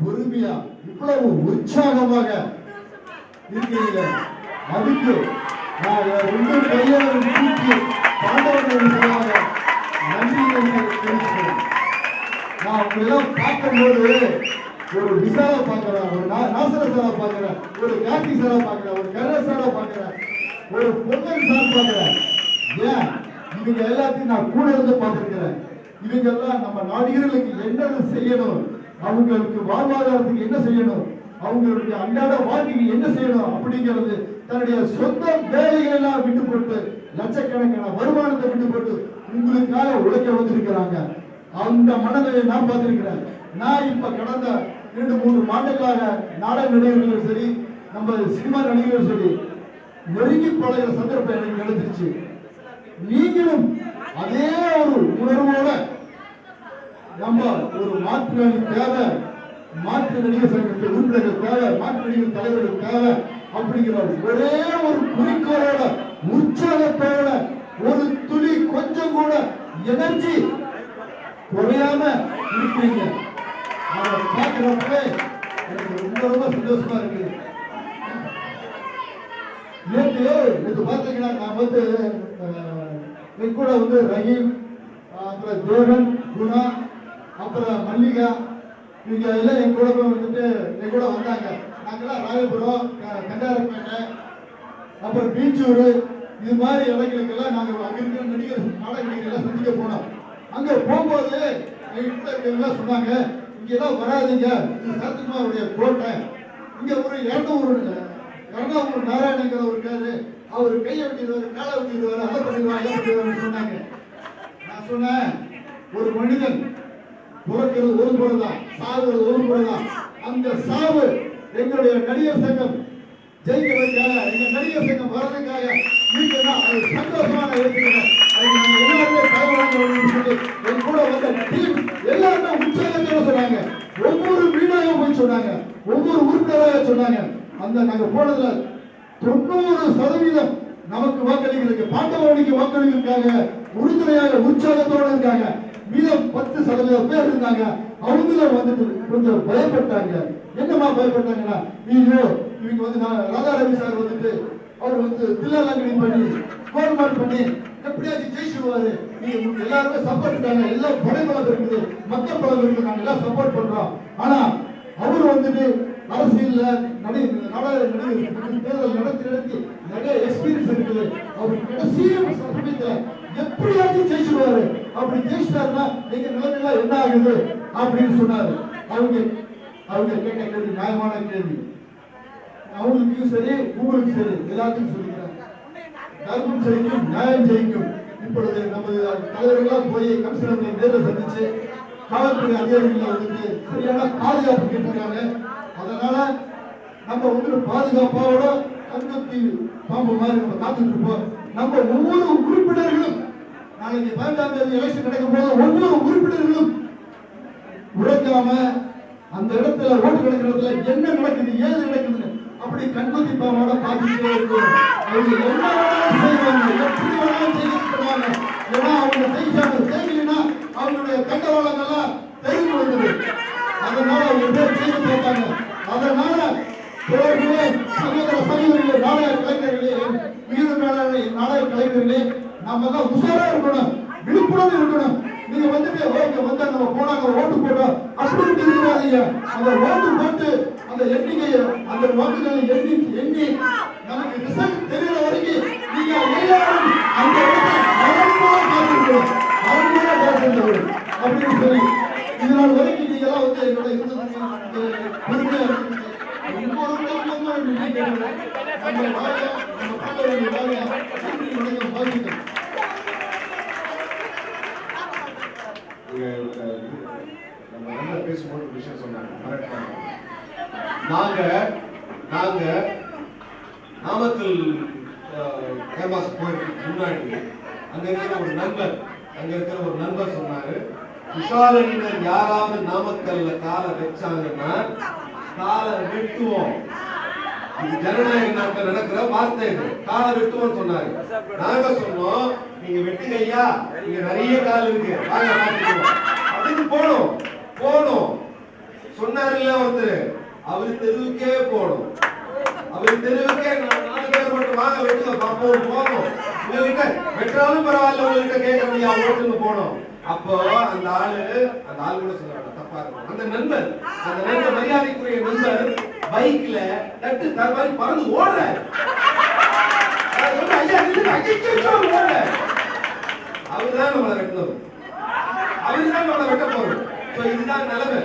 பொறுமையா இவ்வளவு உற்சாகமாக இருக்கீங்க. அதுக்கு நான் ரெண்டு கையாலும் தூக்கி பாண்டவர்களுக்காக நன்றியை தெரிவிக்கிறேன். நான் உங்களெல்லாம் பார்க்கும்போது ஒரு விசால பார்க்கிறேன், ஒரு நாசர சாரை பார்க்கிறேன், ஒரு கார்த்திக் சாரை பார்க்கிறேன், ஒரு கருண சாரை பார்க்கிறேன், ஒரு பொங்கல் சார் பார்க்கிறேன். ஏன் இவங்க எல்லாத்தையும் நான் கூட இருந்து பார்த்திருக்கிறேன். இவங்கெல்லாம் நம்ம நடிகர்களுக்கு என்ன செய்யணும், அவங்களுக்கு வாழ்வாதாரத்துக்கு என்ன செய்யணும், அவங்களுடைய அன்றாட வாழ்க்கைக்கு என்ன செய்யணும் அப்படிங்கிறது தன்னுடைய சொந்த வேலைகளை எல்லாம் விட்டு போட்டு லட்சக்கணக்கான வருமானத்தை விட்டு போட்டு உங்களுக்காக உழைக்க வந்திருக்கிறாங்க. அந்த மனநிலையை நான் பார்த்திருக்கிறேன். நான் இப்ப கடந்த 2-3 மாதங்களாக நாடக நடிகர்களும் சரி, நம்ம சினிமா நடிகர்களும் சரி நெருங்கி பழகிற சந்தர்ப்பம் எனக்கு கிடைச்சிருச்சு. நீங்களும் அதே ஒரு உணர்வோட நம்ம ஒரு மாற்று அணி தேவை, மாற்று நடிகர் சங்கத்தில் உறுப்பினர்கள் தேவை, மாற்று நடிகர் தலைவர்கள் தேவை அப்படிங்கிற ஒரே ஒரு குறிக்கோளோட உற்சாகத்தோட ஒரு துளி கொஞ்சம் கூட எனர்ஜி குறையாம இருப்பீங்க. அதை பார்க்கிறப்பவே எனக்கு ரொம்ப சந்தோஷமா இருக்கு. நேற்று பார்த்தீங்கன்னா நான் என் கூட ரஹீம், அப்புறம் தேவன், குணா, அப்புறம் மல்லிகா, இவங்க எல்லாம் என் கூட என் கூட வந்தாங்க. நாங்கெல்லாம் ராயபுரம், கண்டாரப்பேட்டை, அப்புறம் பீச்சூர், இது மாதிரி இடங்களுக்கெல்லாம் நாங்கள் அங்க இருக்கிற நடிகர் நாடக நடிகர்கள் சந்திக்க போனோம். அங்க போகும்போது எங்கிட்ட இருக்கவங்க சொன்னாங்க, இங்க எல்லாம் வராதிங்க, இது சரத்குமாருடைய கோட்டை, இங்க ஒரு 200 நாராயணங்கிற ஒரு இருக்காரு, அவர் கையை வெட்டிடுவாரு, காலை வெட்டிடுவாரு, அதை பண்ணிடுவாரு சொன்னாங்க. நான் சொன்னேன், ஒரு மனிதன் பிறக்கிறது ஒரு பொருள்தான், சாவுறது ஒரு பொருள்தான். அந்த சாவு எங்களுடைய நடிகர் சங்கம் ஜெயிக்க வைக்காக, எங்க நடிகர் சங்கம் வர்றதுக்காக நீங்கன்னா அது சந்தோஷமான இருக்கிறேன். எல்லாருமே தலைவராக சொல்லி என் கூட வந்த டீம் எல்லாருமே உற்சாகத்தோட சொன்னாங்க. ஒவ்வொரு வீடாக போய் சொன்னாங்க, ஒவ்வொரு உறுப்பினராக சொன்னாங்க. அந்த நாங்க போனதுல 90% நமக்கு வாக்களிக்கிறதுக்கு, பாண்டவனுக்கு வாக்களிக்கிறதுக்காக உறுதுணையாக உற்சாகத்தோடு இருக்காங்க. மீதம் 10% பேர் இருந்தாங்க. அவங்களும் கொஞ்சம் பயப்பட்டாங்க. என்னமா பயப்பட்டாங்கன்னா, ஐயோ இவங்க ராதா ரவி சார் அவர் தில்லாலங்கடி பண்ணி கோல்மால் பண்ணி எப்படியாச்சும் ஜெயிச்சுடுவாரு, நீங்க எல்லாருமே சப்போர்ட் இருக்காங்க, எல்லாம் படைபலம் இருக்குது, மக்கள் பலம் இருக்கு, நாங்க எல்லாம் சப்போர்ட் பண்றோம். ஆனா அவர் அரசியல்ல தேர்தல் நடத்தி நிறைய எக்ஸ்பீரியன்ஸ் இருக்குது. அவர் கடைசி சமயத்துல எப்படியாச்சும் ஜெயிச்சுடுவாரு, அப்படி ஜெயிச்சிட்டாருன்னா எங்க நிலைமையெல்லாம் என்ன ஆகுது அப்படின்னு சொன்னாரு. அவங்க கேட்ட கேள்வி நியாயமான கேள்வி. அவங்களுக்கும் சரி உங்களுக்கும் சரி எல்லாத்துக்கும் சொல்லிக்கிறாங்க, தர்மம் ஜெயிக்கும், நியாயம் ஜெயிக்கும். இப்பொழுது நமது தலைவர்களாக போய் கமிஷனர்களை நேரில் சந்திச்சு காவல்துறை அதிகாரிகளை சரியான பாதுகாப்பு கேட்டிருக்காங்க. அதனால நம்ம பாதுகாப்போட கண்கத்தி பாம்பு மாதிரி நம்ம காத்துட்டு இருப்போம். நம்ம ஒவ்வொரு உறுப்பினர்களும் நாளைக்கு 18ஆம் தேதி எலெக்ஷன் நடக்கும் போது ஒவ்வொரு உறுப்பினர்களும் உழைக்காம அந்த இடத்துல ஓட்டு கிடைக்கிற இடத்துல என்ன நடக்குது, ஏது நடக்குதுன்னு அப்படி கண்கத்தி பாம்போட பார்த்துட்டே இருக்கும். அவங்க என்ன வேணாலும் செய்வாங்க, எப்படி வேணாலும் செய்வாங்க. ஏன்னா அவங்க செய்யலைன்னா அவங்களுடைய கண்டவாளங்கள்லாம் தெரிந்து வந்தது. அதனால அவங்க பேர் செய்து பார்த்தாங்க. அதனால சகோதரிகளே, நாடக கலைஞர்களே, உயிர் மேலாளர்களே, நாடக கலைஞர்களே, நாம எல்லாம் உஷாரா இருக்கணும், விழிப்புணர்வு இருக்கணும். நீங்க ஓகே நம்ம போனாங்க ஓட்டு போட்டோம் அப்படின்னு இருக்கிறாதீங்க. அந்த ஓட்டு போட்டு அந்த எண்ணிக்கையை, அந்த வாக்குகளை எண்ணி நமக்கு ரிசல்ட் தெரியற வரைக்கும் நீங்க எல்லாரும் அந்த அப்படின்னு சொல்லி இதனால் வரைக்கும் நீங்க எல்லாம் எங்களோட பொறுமையா பேசும்போது ஒரு விஷயம் சொன்னாங்க. நாங்க நாமக்கல் கேம்பஸ் போயிட்டு முன்னாடி அங்க இருக்கிற ஒரு நண்பர் சொன்னாரு, விஷாலினர் யாராவது நாமக்கல்ல காலை வச்சாங்கன்னா காலை வெட்டுவோம். இது ஜனநாயக நாட்டில் நடக்கிற வார்த்தை, இது காலை வெட்டுவோம் சொன்னாரு. நாங்க சொன்னோம், நீங்க வெட்டுங்க ஐயா, இங்க நிறைய கால் இருக்கு, வாங்க அப்படின்னு போனோம். சொன்னாருல்ல ஒருத்தர், அவர் தெருவுக்கே போகணும். அவர் தெருவுக்கே 4 பேர் மட்டும் வாங்க வெட்டுங்க பார்ப்போம் போகணும். உங்ககிட்ட வெட்டாலும் பரவாயில்ல, உங்ககிட்ட கேட்க முடியாது, ஓட்டுன்னு போனோம். அப்போ அந்த ஆளு கூட சொல்றாங்க தப்பா இருக்கும். அந்த நண்பர் மரியாதைக்குரிய நண்பர் பைக்ல நட்டு தரமாரி பறந்து ஓடுற. ஐயா ஓடுற. அவருதான் நம்மளை வெட்டணும், அவருதான் நம்மளை வெட்ட போறோம். இதுதான் நிலைமை.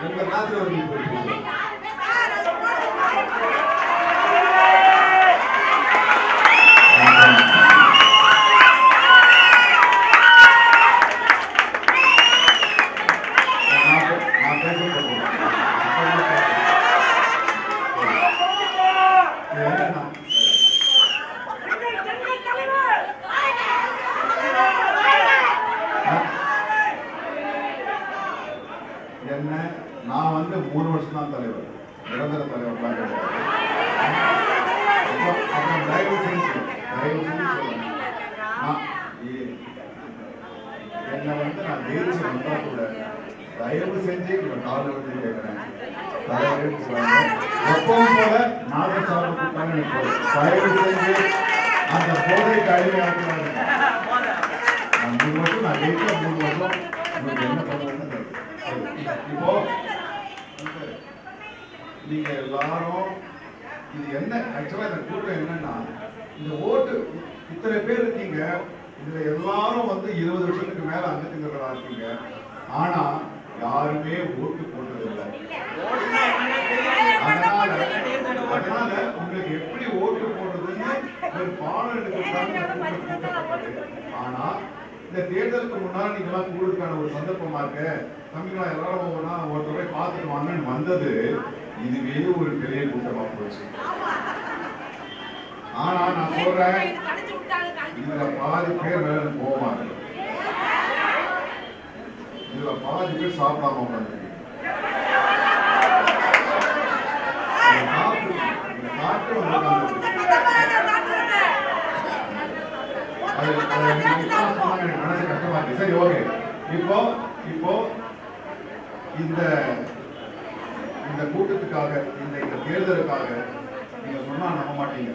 நண்பர் ராத்திரி அவர்கள் என்ன, நான் வந்து 3 வருஷம் தான் தலைவர், நிரந்தர தலைவர் தான். அப்புறம் தயவு செஞ்சு சொல்லுங்க, என்னை வந்து நான் ஜெயிச்சு வந்தா கூட தயவு செஞ்சு இவன் காலை வந்து கேட்கிறேன், எப்பவும் போல நாதன் சாப்பிட்டு கூட்டாங்க. தயவு செஞ்சு அந்த போதைக்கு அடிமையாக்குறாங்க. 3 வருஷம் நான் ஜெயிச்ச 3 வருஷம் உங்களுக்கு என்ன பண்ணுறது? இப்போ நீங்க எல்லாரும் இது என்ன ஆக்சுவலா இந்த கூட்டம் என்னன்னா, இந்த ஓட்டு இத்தனை பேர் இருக்கீங்க, இதுல எல்லாரும் வந்து 20 வருஷத்துக்கு மேல அங்கத்தினர்களா இருக்கீங்க. ஆனா யாருமே ஓட்டு போட்டதில்லை. அதனால உங்களுக்கு எப்படி ஓட்டு போடுறதுன்னு ஒரு பாடம் எடுக்கிறது. ஆனா இந்த தேர்தலுக்கு முன்னாடி நீங்களா கூடுதலுக்கான ஒரு சந்தர்ப்பமா இருக்கு, தம்பிங்களா எல்லாரும் ஒருத்தரை பார்த்துட்டு வாங்கன்னு வந்தது, இதுவே ஒரு பெரிய கூட்டமா போச்சு. ஆனா நான் சொல்றேன், இதுல பாதி பேர் மேல போவாங்க, இதுல பாதி பேர் சாப்பிடாம உட்காந்து மனசு கஷ்டமா இருக்கு. சரி, ஓகே. இப்போ இந்த கூட்டத்துக்காக, இந்த தேர்தலுக்காக நீங்க சொன்னா நம்ப மாட்டீங்க,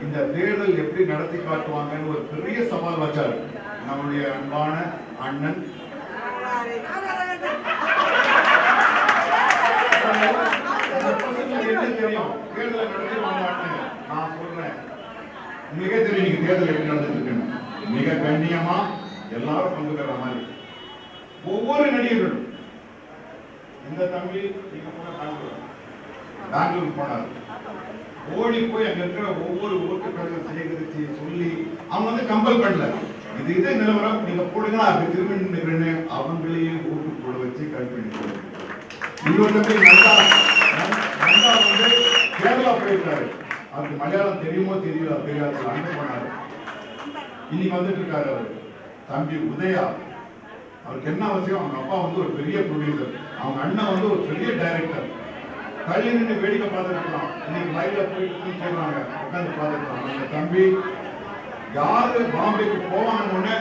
இந்த தேர்தல் எப்படி நடத்தி காட்டுவாங்கன்னு ஒரு பெரிய சவால் வச்சாரு நம்முடைய அன்பான அண்ணன். என்ன தெரியும் தேர்தலை நடத்தி அண்ணன்? நான் சொல்றேன், மிக தெரியும் நீங்க தேர்தல் எப்படி நடந்துட்டு மிக கண்ணியமா எல்லாரும் பங்கு பெற மாதிரி ஒவ்வொரு நடிகர்களும். இந்த தம்பி நீங்க போன பெங்களூர் போனார், ஓடி போய் அங்க இருக்கிற ஒவ்வொரு ஓட்டுக்களையும் சேகரிச்சு சொல்லி அவங்க வந்து கம்பல் பண்ணல, இது நிலவரம் நீங்க போடுங்க அப்படி திரும்பி நிற்கிறேன்னு அவங்களையே ஓட்டு போட வச்சு கல்பி போடுங்க. இன்னொரு போய் நல்லா வந்து கேரளா போயிருக்காரு, அவருக்கு மலையாளம் தெரியுமோ தெரியல தெரியாது, அங்க போனாரு. இன்னைக்கு வந்துட்டு இருக்காரு அவரு தம்பி உதயா. அவருக்கு என்ன அவசியம், அவங்க அப்பா வந்து ஒரு பெரிய ப்ரொடியூசர், அவங்க அண்ணன் வந்து ஒரு பெரிய டைரக்டர். கையில நின்று வேடிக்கை பார்த்துருக்கலாம், இன்னைக்கு லைவ்ல போயிட்டு சொல்றாங்க உட்காந்து பார்த்துருக்கலாம். அந்த தம்பி யாரு பாம்பேக்கு போவாங்கன்னு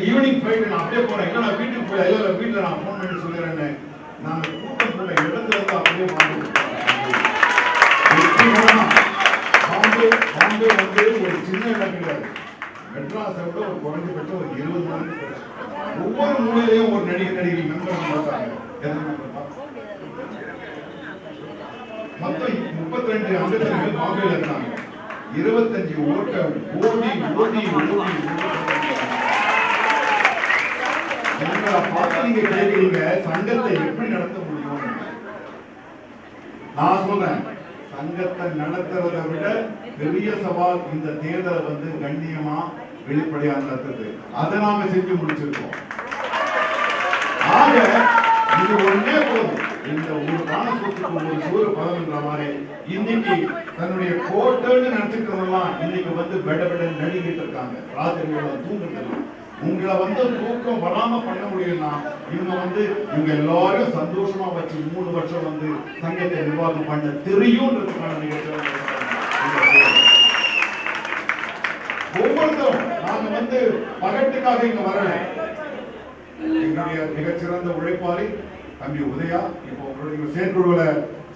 ஈவினிங் போயிட்டு நான் அப்படியே போறேன், இல்லை நான் வீட்டுக்கு போய் இல்லை வீட்டுல நான் போன் பண்ணி சொல்லிடுறேன்னு நாங்க கூட்டம் போன இடத்துல இருந்து அப்படியே பாம்பே வந்து ஒரு சின்ன இடம் கிடையாது, மெட்ராஸை விட ஒரு குறைஞ்சபட்சம் ஒரு 20 மணிக்கு ஒவ்வொரு மூலையிலையும் ஒரு நடிகை மெம்பர் பார்த்தாங்க. மொத்தம் 32 அங்கத்தினர்கள் பாம்பேல இருக்காங்க. 25 ஓட்ட ஓடி பார்த்து நீங்க கேட்கிறீங்க சங்கத்தை எப்படி நடத்த முடியும்? நான் சொல்றேன், சங்கத்தை நடத்துறதை விட பெரிய சவால் இந்த தேர்தலை வந்து கண்ணியமா வெளிப்படையா நடத்துறது. அதை நாம செஞ்சு முடிச்சிருக்கோம். ஆக இது ஒன்னே போதும், இந்த ஒரு காணசூத்துக்கு ஒரு சூரிய பதம்ன்ற மாதிரி இன்னைக்கு தன்னுடைய கோட்டன்னு நினைச்சுக்கிறதெல்லாம் இன்னைக்கு வந்து பெட நடிக்கிட்டு இருக்காங்க. ராத்திரிகளை தூங்குறது உங்களை வந்து தூக்கம் வராம பண்ண முடியும்னா இவங்க எல்லாரும் சந்தோஷமா வச்சு 3 வருஷம் வந்து சங்கத்தை நிர்வாகம் பண்ண தெரியும்ன்றதுக்கான நிகழ்ச்சி. ஒவ்வொருத்தரும் நாங்க வந்து பகட்டுக்காக இங்க வரல, எங்களுடைய மிகச்சிறந்த உழைப்பாளி தம்பி உதயா இப்போ உங்களுடைய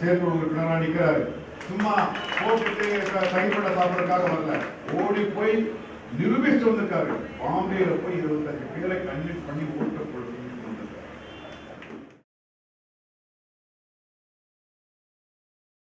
செயற்குழு உறுப்பினராக நிற்கிறாரு. சும்மா போட்டுட்டு தனிப்பட்ட சாப்பிட்றதுக்காக வரல, ஓடி போய் நிரூபிச்சுட்டு வந்திருக்காரு. பாம்பேல போய் 25 பேரை கன்வின்ஸ் பண்ணி ஓட்டு கொடுத்தீங்க.